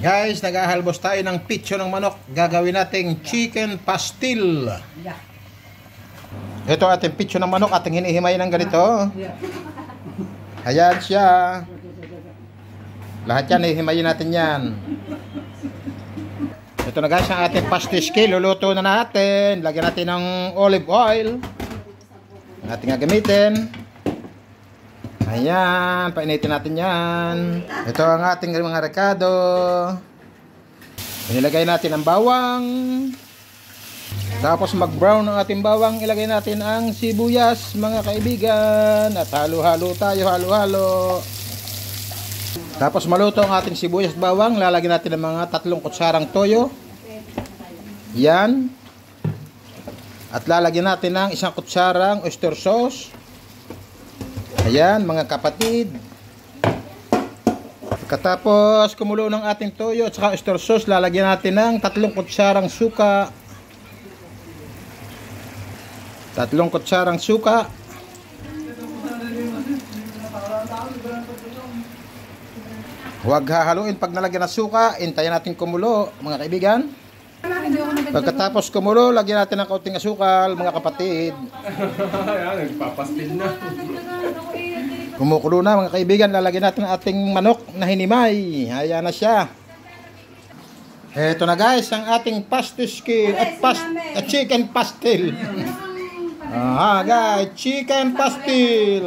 Guys, nag-ahalbos tayo ng pitso ng manok. Gagawin nating chicken pastil. Ito ating pitso ng manok, ating hinihimay ng ganito. Ayan siya. Lahat yan, hihimayin natin yan. Ito na guys, ang ating pastiske. Luluto na natin. Lagyan natin ng olive oil. Ang ating gagamitin. Ayan, painitin natin yan. Ito ang ating mga rekado. Inilagay natin ang bawang. Tapos mag-brown ang ating bawang, ilagay natin ang sibuyas, mga kaibigan. At halo-halo tayo, halo-halo. Tapos maluto ang ating sibuyas at bawang, lalagyan natin ng mga 3 kutsarang toyo. Yan. At lalagyan natin ng 1 kutsarang oyster sauce. Ayan, mga kapatid. Pagkatapos kumulo ng ating toyo at saka oyster sauce, lalagyan natin ng 3 kutsarang suka. 3 kutsarang suka. Huwag hahaluin pag nalagyan ng suka. Hintayin natin kumulo, mga kaibigan. Pagkatapos kumulo, lagyan natin ng kaunting asukal, mga kapatid. Nagpapastil na. Kumukulo na, mga kaibigan. Lalagyan natin ang ating manok na hinimay. Ayan na siya. Eto na guys, ang ating pastiske at chicken pastil. Guys, chicken pastil.